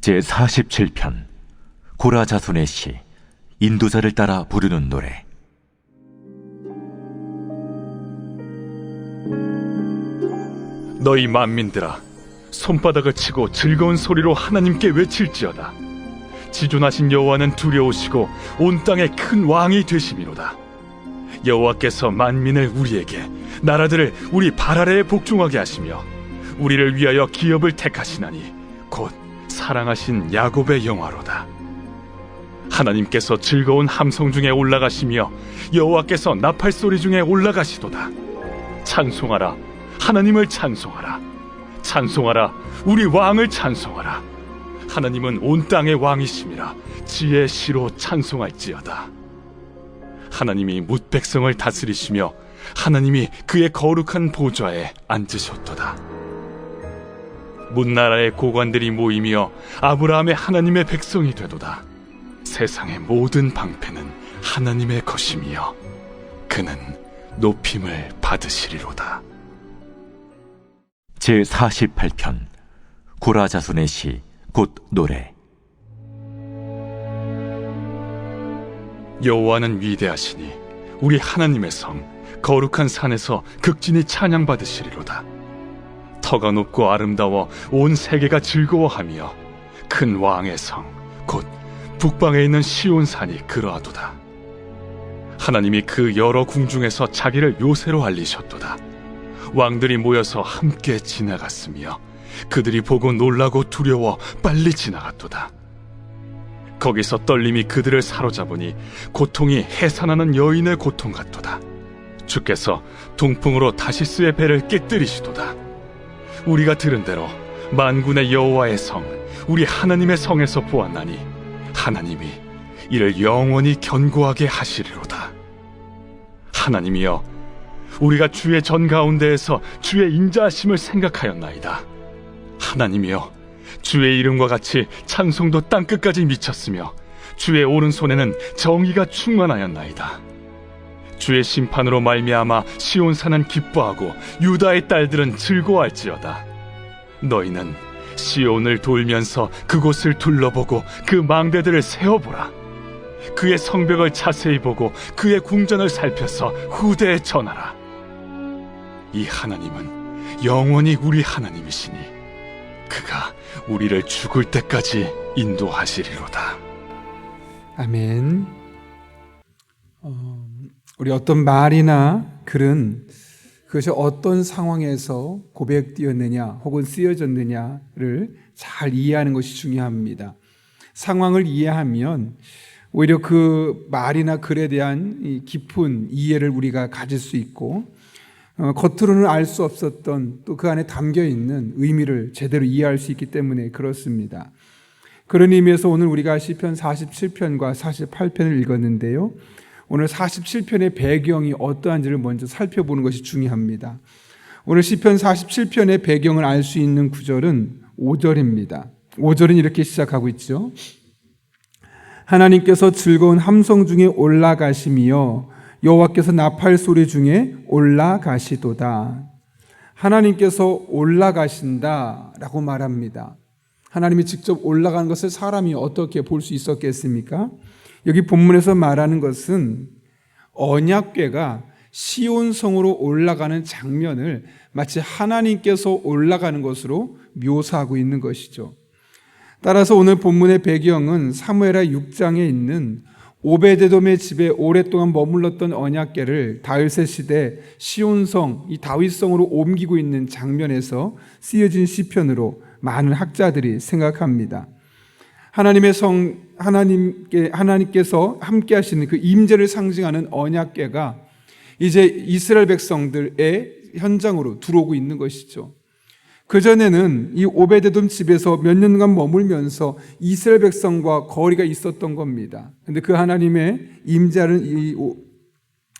제47편 고라 자손의 시 인도자를 따라 부르는 노래. 너희 만민들아, 손바닥을 치고 즐거운 소리로 하나님께 외칠지어다. 지존하신 여호와는 두려우시고 온 땅의 큰 왕이 되심이로다. 여호와께서 만민을 우리에게, 나라들을 우리 발 아래에 복종하게 하시며 우리를 위하여 기업을 택하시나니 곧 사랑하신 야곱의 영화로다. 하나님께서 즐거운 함성 중에 올라가시며 여호와께서 나팔 소리 중에 올라가시도다. 찬송하라, 하나님을 찬송하라. 찬송하라, 우리 왕을 찬송하라. 하나님은 온 땅의 왕이심이라 지혜의 시로 찬송할지어다. 하나님이 뭇 백성을 다스리시며 하나님이 그의 거룩한 보좌에 앉으셨도다. 문나라의 고관들이 모이며 아브라함의 하나님의 백성이 되도다. 세상의 모든 방패는 하나님의 것이며 그는 높임을 받으시리로다. 제48편 고라 자손의 시 곧 노래. 여호와는 위대하시니 우리 하나님의 성 거룩한 산에서 극진히 찬양받으시리로다. 터가 높고 아름다워 온 세계가 즐거워하며 큰 왕의 성 곧 북방에 있는 시온산이 그러하도다. 하나님이 그 여러 궁중에서 자기를 요새로 알리셨도다. 왕들이 모여서 함께 지나갔으며 그들이 보고 놀라고 두려워 빨리 지나갔도다. 거기서 떨림이 그들을 사로잡으니 고통이 해산하는 여인의 고통 같도다. 주께서 동풍으로 다시스의 배를 깨뜨리시도다. 우리가 들은 대로 만군의 여호와의 성, 우리 하나님의 성에서 보았나니 하나님이 이를 영원히 견고하게 하시리로다. 하나님이여, 우리가 주의 전 가운데에서 주의 인자하심을 생각하였나이다. 하나님이여, 주의 이름과 같이 찬송도 땅끝까지 미쳤으며 주의 오른손에는 정의가 충만하였나이다. 주의 심판으로 말미암아 시온산은 기뻐하고 유다의 딸들은 즐거워할지어다. 너희는 시온을 돌면서 그곳을 둘러보고 그 망대들을 세어보라. 그의 성벽을 자세히 보고 그의 궁전을 살펴서 후대에 전하라. 이 하나님은 영원히 우리 하나님이시니 그가 우리를 죽을 때까지 인도하시리로다. 아멘. 우리 어떤 말이나 글은 그것이 어떤 상황에서 고백되었느냐 혹은 쓰여졌느냐를 잘 이해하는 것이 중요합니다. 상황을 이해하면 오히려 그 말이나 글에 대한 깊은 이해를 우리가 가질 수 있고 겉으로는 알 수 없었던 또 그 안에 담겨있는 의미를 제대로 이해할 수 있기 때문에 그렇습니다. 그런 의미에서 오늘 우리가 시편 47편과 48편을 읽었는데요. 오늘 47편의 배경이 어떠한지를 먼저 살펴보는 것이 중요합니다. 오늘 시편 47편의 배경을 알 수 있는 구절은 5절입니다. 5절은 이렇게 시작하고 있죠. 하나님께서 즐거운 함성 중에 올라가시며 여호와께서 나팔 소리 중에 올라가시도다. 하나님께서 올라가신다라고 말합니다. 하나님이 직접 올라가는 것을 사람이 어떻게 볼 수 있었겠습니까? 여기 본문에서 말하는 것은 언약궤가 시온성으로 올라가는 장면을 마치 하나님께서 올라가는 것으로 묘사하고 있는 것이죠. 따라서 오늘 본문의 배경은 사무엘하 6장에 있는 오베데돔의 집에 오랫동안 머물렀던 언약궤를 다윗의 시대 시온성, 이 다윗성으로 옮기고 있는 장면에서 쓰여진 시편으로 많은 학자들이 생각합니다. 하나님의 성, 하나님께서 함께 하시는 그 임재를 상징하는 언약궤가 이제 이스라엘 백성들의 현장으로 들어오고 있는 것이죠. 그전에는 이 오베데돔 집에서 몇 년간 머물면서 이스라엘 백성과 거리가 있었던 겁니다. 그런데 그 하나님의 임재하는 이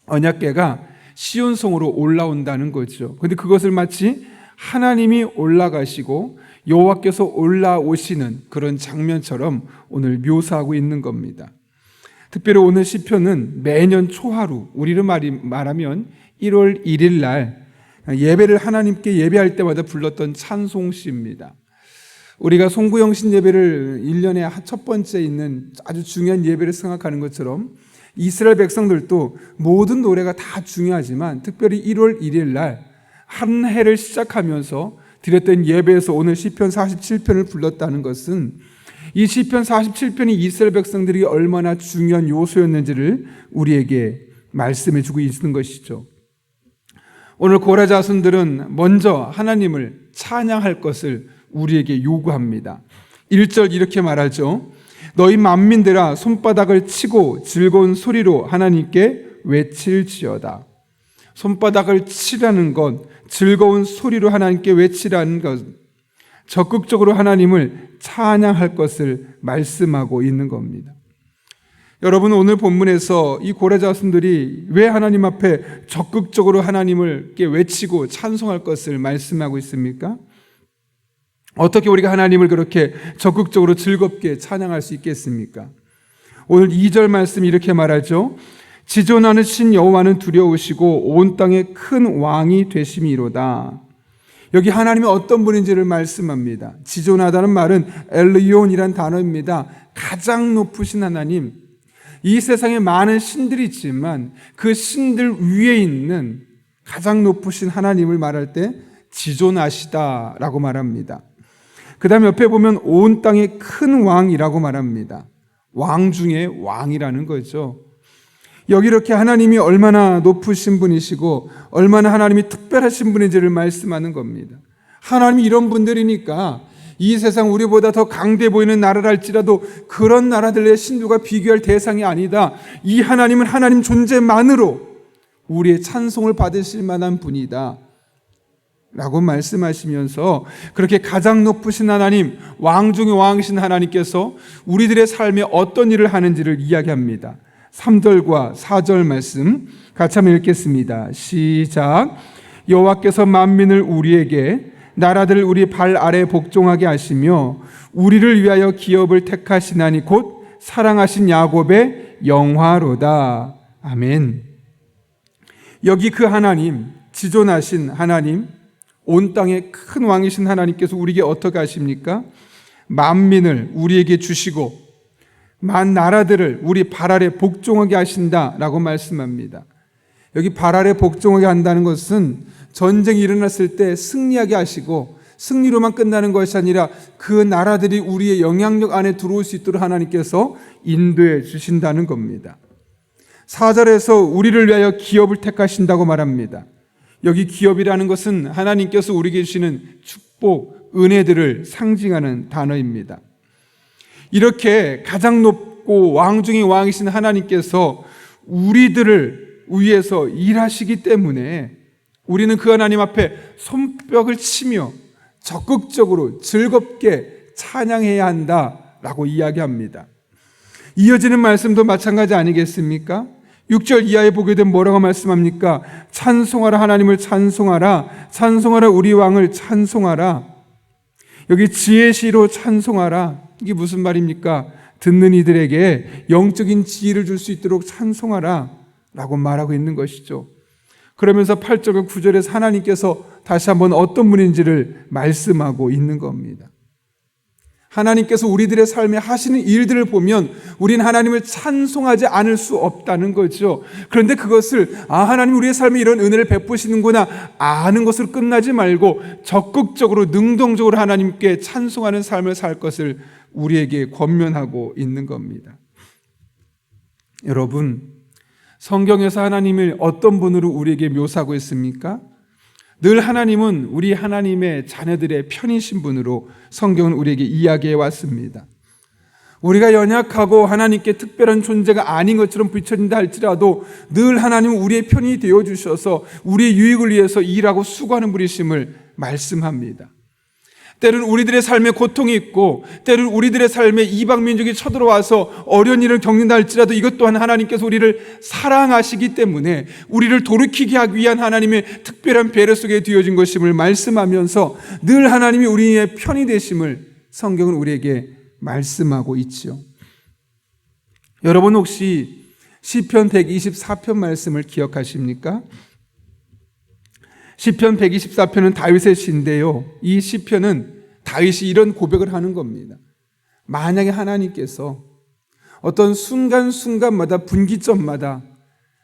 언약궤가 시온성으로 올라온다는 거죠. 그런데 그것을 마치 하나님이 올라가시고 여호와께서 올라오시는 그런 장면처럼 오늘 묘사하고 있는 겁니다. 특별히 오늘 시편은 매년 초하루, 우리로 말하면 1월 1일 날 예배를 하나님께 예배할 때마다 불렀던 찬송시입니다. 우리가 송구영신 예배를 1년에 첫 번째 있는 아주 중요한 예배를 생각하는 것처럼 이스라엘 백성들도 모든 노래가 다 중요하지만 특별히 1월 1일 날 한 해를 시작하면서 드렸던 예배에서 오늘 시편 47편을 불렀다는 것은 이 시편 47편이 이스라엘 백성들이 얼마나 중요한 요소였는지를 우리에게 말씀해 주고 있는 것이죠. 오늘 고라 자손들은 먼저 하나님을 찬양할 것을 우리에게 요구합니다. 1절 이렇게 말하죠. 너희 만민들아 손바닥을 치고 즐거운 소리로 하나님께 외칠지어다. 손바닥을 치라는 것, 즐거운 소리로 하나님께 외치라는 것, 적극적으로 하나님을 찬양할 것을 말씀하고 있는 겁니다. 여러분, 오늘 본문에서 이 고라 자손들이 왜 하나님 앞에 적극적으로 하나님을 외치고 찬송할 것을 말씀하고 있습니까? 어떻게 우리가 하나님을 그렇게 적극적으로 즐겁게 찬양할 수 있겠습니까? 오늘 2절 말씀 이렇게 말하죠. 지존하신 여호와는 두려우시고 온 땅에 큰 왕이 되심이로다. 여기 하나님이 어떤 분인지를 말씀합니다. 지존하다는 말은 엘리온이란 단어입니다. 가장 높으신 하나님. 이 세상에 많은 신들이 있지만 그 신들 위에 있는 가장 높으신 하나님을 말할 때 지존하시다라고 말합니다. 그 다음에 옆에 보면 온 땅의 큰 왕이라고 말합니다. 왕 중에 왕이라는 거죠. 여기 이렇게 하나님이 얼마나 높으신 분이시고 얼마나 하나님이 특별하신 분인지를 말씀하는 겁니다. 하나님이 이런 분들이니까 이 세상 우리보다 더 강대 보이는 나라랄지라도 그런 나라들의 신들과 비교할 대상이 아니다. 이 하나님은 하나님 존재만으로 우리의 찬송을 받으실 만한 분이다 라고 말씀하시면서 그렇게 가장 높으신 하나님, 왕 중의 왕이신 하나님께서 우리들의 삶에 어떤 일을 하는지를 이야기합니다. 3절과 4절 말씀 같이 한번 읽겠습니다. 시작. 여호와께서 만민을 우리에게 나라들을 우리 발 아래 복종하게 하시며 우리를 위하여 기업을 택하시나니 곧 사랑하신 야곱의 영화로다. 아멘. 여기 그 하나님, 지존하신 하나님, 온 땅의 큰 왕이신 하나님께서 우리에게 어떻게 하십니까? 만민을 우리에게 주시고 만 나라들을 우리 발 아래 복종하게 하신다라고 말씀합니다. 여기 발 아래 복종하게 한다는 것은 전쟁이 일어났을 때 승리하게 하시고 승리로만 끝나는 것이 아니라 그 나라들이 우리의 영향력 안에 들어올 수 있도록 하나님께서 인도해 주신다는 겁니다. 4절에서 우리를 위하여 기업을 택하신다고 말합니다. 여기 기업이라는 것은 하나님께서 우리에게 주시는 축복, 은혜들을 상징하는 단어입니다. 이렇게 가장 높고 왕 중의 왕이신 하나님께서 우리들을 위해서 일하시기 때문에 우리는 그 하나님 앞에 손뼉을 치며 적극적으로 즐겁게 찬양해야 한다라고 이야기합니다. 이어지는 말씀도 마찬가지 아니겠습니까? 6절 이하에 보게 되면 뭐라고 말씀합니까? 찬송하라, 하나님을 찬송하라, 찬송하라, 우리 왕을 찬송하라. 여기 지혜 시로 찬송하라. 이게 무슨 말입니까? 듣는 이들에게 영적인 지혜를 줄 수 있도록 찬송하라 라고 말하고 있는 것이죠. 그러면서 8절과 9절에서 하나님께서 다시 한번 어떤 분인지를 말씀하고 있는 겁니다. 하나님께서 우리들의 삶에 하시는 일들을 보면 우리는 하나님을 찬송하지 않을 수 없다는 거죠. 그런데 그것을 하나님 우리의 삶에 이런 은혜를 베푸시는구나 아는 것으로 끝나지 말고 적극적으로 능동적으로 하나님께 찬송하는 삶을 살 것을 우리에게 권면하고 있는 겁니다. 여러분, 성경에서 하나님을 어떤 분으로 우리에게 묘사하고 있습니까? 늘 하나님은 우리 하나님의 자녀들의 편이신 분으로 성경은 우리에게 이야기해 왔습니다. 우리가 연약하고 하나님께 특별한 존재가 아닌 것처럼 비춰진다 할지라도 늘 하나님은 우리의 편이 되어주셔서 우리의 유익을 위해서 일하고 수고하는 분이심을 말씀합니다. 때로는 우리들의 삶에 고통이 있고 때로는 우리들의 삶에 이방 민족이 쳐들어와서 어려운 일을 겪는다 할지라도 이것 또한 하나님께서 우리를 사랑하시기 때문에 우리를 돌이키게 하기 위한 하나님의 특별한 배려 속에 뒤어진 것임을 말씀하면서 늘 하나님이 우리의 편이 되심을 성경은 우리에게 말씀하고 있죠. 여러분 혹시 시편 124편 말씀을 기억하십니까? 시편 124편은 다윗의 시인데요. 이 시편은 다윗이 이런 고백을 하는 겁니다. 만약에 하나님께서 어떤 순간순간마다 분기점마다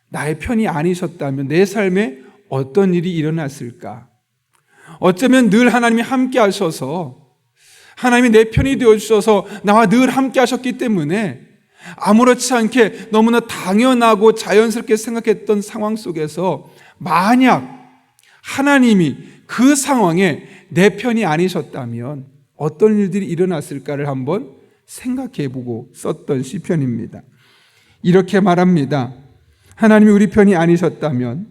나의 편이 아니셨다면 내 삶에 어떤 일이 일어났을까? 어쩌면 늘 하나님이 함께 하셔서 하나님이 내 편이 되어주셔서 나와 늘 함께 하셨기 때문에 아무렇지 않게 너무나 당연하고 자연스럽게 생각했던 상황 속에서 만약 하나님이 그 상황에 내 편이 아니셨다면 어떤 일들이 일어났을까를 한번 생각해보고 썼던 시편입니다. 이렇게 말합니다. 하나님이 우리 편이 아니셨다면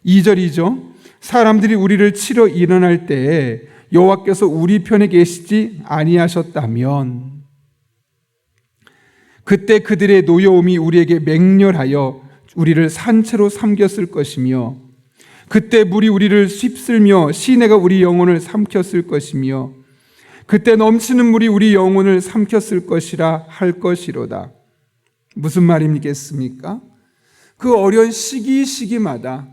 2절이죠. 사람들이 우리를 치러 일어날 때에 여호와께서 우리 편에 계시지 아니하셨다면 그때 그들의 노여움이 우리에게 맹렬하여 우리를 산채로 삼켰을 것이며 그때 물이 우리를 휩쓸며 시내가 우리 영혼을 삼켰을 것이며 그때 넘치는 물이 우리 영혼을 삼켰을 것이라 할 것이로다. 무슨 말이겠습니까? 그 어려운 시기마다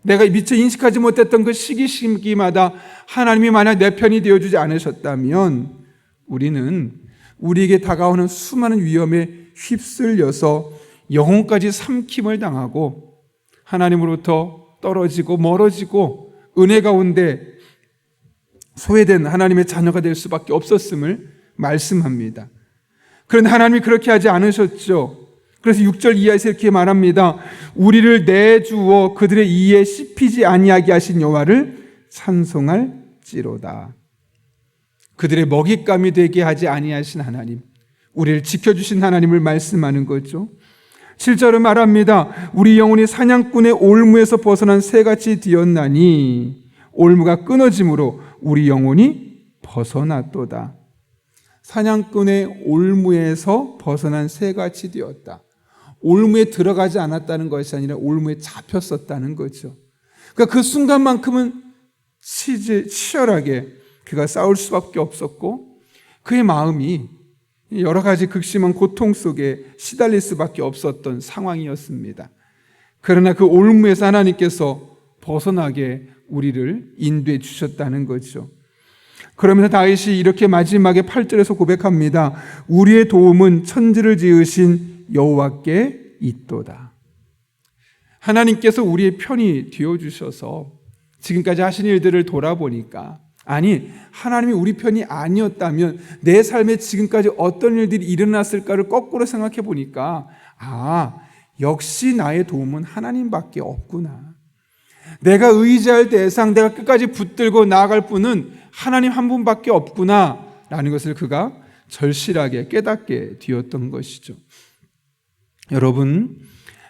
내가 미처 인식하지 못했던 그 시기마다 하나님이 만약 내 편이 되어주지 않으셨다면 우리는 우리에게 다가오는 수많은 위험에 휩쓸려서 영혼까지 삼킴을 당하고 하나님으로부터 떨어지고 멀어지고 은혜 가운데 소외된 하나님의 자녀가 될 수밖에 없었음을 말씀합니다. 그런데 하나님이 그렇게 하지 않으셨죠. 그래서 6절 이하에서 이렇게 말합니다. 우리를 내주어 그들의 이에 씹히지 아니하게 하신 여호와를 찬송할지로다. 그들의 먹잇감이 되게 하지 아니하신 하나님, 우리를 지켜주신 하나님을 말씀하는 거죠. 7절은 말합니다. 우리 영혼이 사냥꾼의 올무에서 벗어난 새같이 되었나니 올무가 끊어짐으로 우리 영혼이 벗어났도다. 사냥꾼의 올무에서 벗어난 새같이 되었다. 올무에 들어가지 않았다는 것이 아니라 올무에 잡혔었다는 거죠. 그러니까 그 순간만큼은 치열하게 그가 싸울 수밖에 없었고 그의 마음이 여러 가지 극심한 고통 속에 시달릴 수밖에 없었던 상황이었습니다. 그러나 그 올무에서 하나님께서 벗어나게 우리를 인도해 주셨다는 거죠. 그러면서 다윗이 이렇게 마지막에 8절에서 고백합니다. 우리의 도움은 천지를 지으신 여호와께 있도다. 하나님께서 우리의 편이 되어주셔서 지금까지 하신 일들을 돌아보니까 아니 하나님이 우리 편이 아니었다면 내 삶에 지금까지 어떤 일들이 일어났을까를 거꾸로 생각해 보니까 역시 나의 도움은 하나님밖에 없구나. 내가 의지할 대상, 내가 끝까지 붙들고 나아갈 분은 하나님 한 분밖에 없구나 라는 것을 그가 절실하게 깨닫게 되었던 것이죠. 여러분,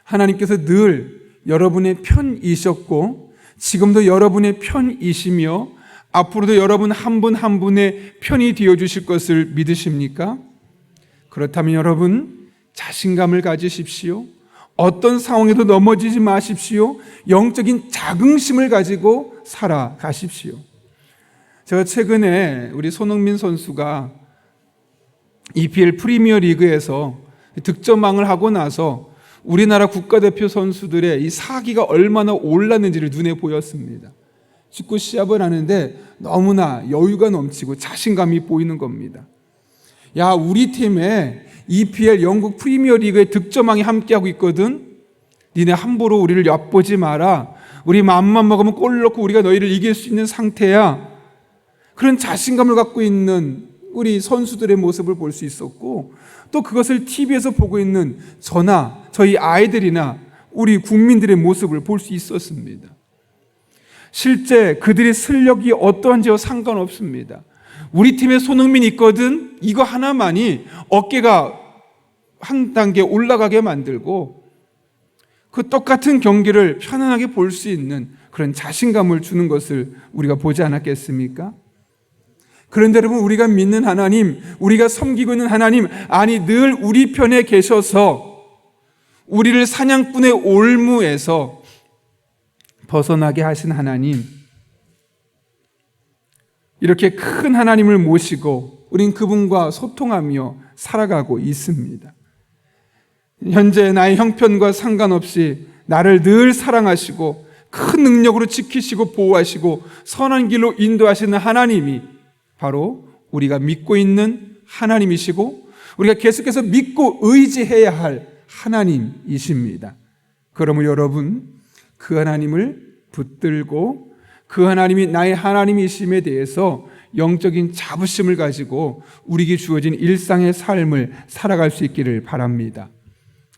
하나님께서 늘 여러분의 편이셨고 지금도 여러분의 편이시며 앞으로도 여러분 한 분 한 분의 편이 되어주실 것을 믿으십니까? 그렇다면 여러분 자신감을 가지십시오. 어떤 상황에도 넘어지지 마십시오. 영적인 자긍심을 가지고 살아가십시오. 제가 최근에 우리 손흥민 선수가 EPL 프리미어 리그에서 득점왕을 하고 나서 우리나라 국가대표 선수들의 이 사기가 얼마나 올랐는지를 눈에 보였습니다. 축구 시합을 하는데 너무나 여유가 넘치고 자신감이 보이는 겁니다. 야, 우리 팀에 EPL 영국 프리미어 리그의 득점왕이 함께하고 있거든. 니네 함부로 우리를 엿보지 마라. 우리 마음만 먹으면 골 넣고 우리가 너희를 이길 수 있는 상태야. 그런 자신감을 갖고 있는 우리 선수들의 모습을 볼 수 있었고 또 그것을 TV에서 보고 있는 저나 저희 아이들이나 우리 국민들의 모습을 볼 수 있었습니다. 실제 그들의 실력이 어떠한지와 상관없습니다. 우리 팀에 손흥민이 있거든. 이거 하나만이 어깨가 한 단계 올라가게 만들고 그 똑같은 경기를 편안하게 볼 수 있는 그런 자신감을 주는 것을 우리가 보지 않았겠습니까? 그런데 여러분, 우리가 믿는 하나님, 우리가 섬기고 있는 하나님, 아니 늘 우리 편에 계셔서 우리를 사냥꾼의 올무에서 벗어나게 하신 하나님, 이렇게 큰 하나님을 모시고 우린 그분과 소통하며 살아가고 있습니다. 현재 나의 형편과 상관없이 나를 늘 사랑하시고 큰 능력으로 지키시고 보호하시고 선한 길로 인도하시는 하나님이 바로 우리가 믿고 있는 하나님이시고 우리가 계속해서 믿고 의지해야 할 하나님이십니다. 그러므로 여러분, 그 하나님을 붙들고 그 하나님이 나의 하나님이심에 대해서 영적인 자부심을 가지고 우리에게 주어진 일상의 삶을 살아갈 수 있기를 바랍니다.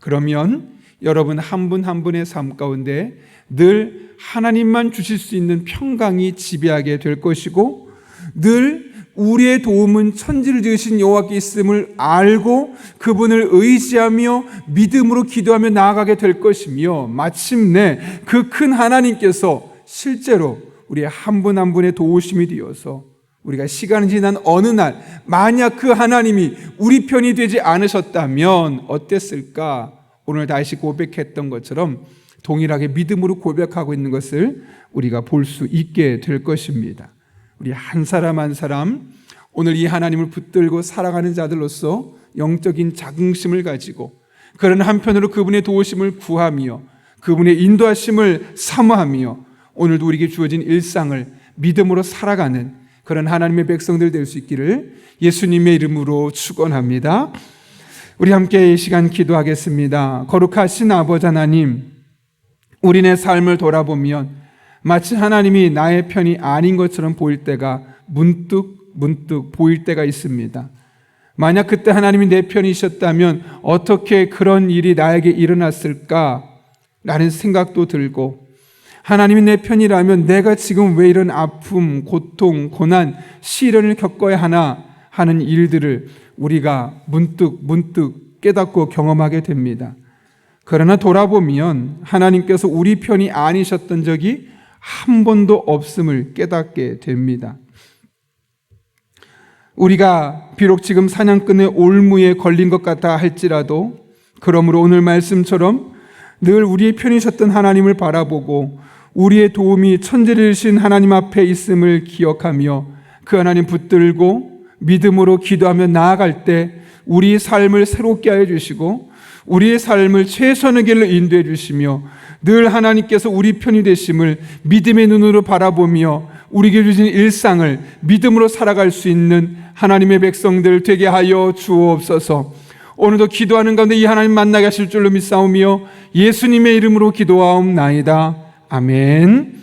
그러면 여러분 한 분 한 분의 삶 가운데 늘 하나님만 주실 수 있는 평강이 지배하게 될 것이고, 늘 우리의 도움은 천지를 지으신 여호와께 있음을 알고 그분을 의지하며 믿음으로 기도하며 나아가게 될 것이며, 마침내 그 큰 하나님께서 실제로 우리의 한 분 한 분의 도우심이 되어서 우리가 시간이 지난 어느 날 만약 그 하나님이 우리 편이 되지 않으셨다면 어땠을까? 오늘 다시 고백했던 것처럼 동일하게 믿음으로 고백하고 있는 것을 우리가 볼 수 있게 될 것입니다. 우리 한 사람 한 사람 오늘 이 하나님을 붙들고 살아가는 자들로서 영적인 자긍심을 가지고, 그런 한편으로 그분의 도우심을 구하며 그분의 인도하심을 사모하며 오늘도 우리에게 주어진 일상을 믿음으로 살아가는 그런 하나님의 백성들 될 수 있기를 예수님의 이름으로 축원합니다. 우리 함께 이 시간 기도하겠습니다. 거룩하신 아버지 하나님, 우리네 삶을 돌아보면 마치 하나님이 나의 편이 아닌 것처럼 보일 때가 문득 보일 때가 있습니다. 만약 그때 하나님이 내 편이셨다면 어떻게 그런 일이 나에게 일어났을까? 라는 생각도 들고, 하나님이 내 편이라면 내가 지금 왜 이런 아픔, 고통, 고난, 시련을 겪어야 하나 하는 일들을 우리가 문득 깨닫고 경험하게 됩니다. 그러나 돌아보면 하나님께서 우리 편이 아니셨던 적이 한 번도 없음을 깨닫게 됩니다. 우리가 비록 지금 사냥꾼의 올무에 걸린 것 같아 할지라도, 그러므로 오늘 말씀처럼 늘 우리의 편이셨던 하나님을 바라보고 우리의 도움이 천지를 신 하나님 앞에 있음을 기억하며 그 하나님 붙들고 믿음으로 기도하며 나아갈 때 우리의 삶을 새롭게 하여 주시고 우리의 삶을 최선의 길로 인도해 주시며 늘 하나님께서 우리 편이 되심을 믿음의 눈으로 바라보며 우리에게 주신 일상을 믿음으로 살아갈 수 있는 하나님의 백성들 되게 하여 주옵소서. 오늘도 기도하는 가운데 이 하나님 만나게 하실 줄로 믿사오며 예수님의 이름으로 기도하옵나이다. 아멘.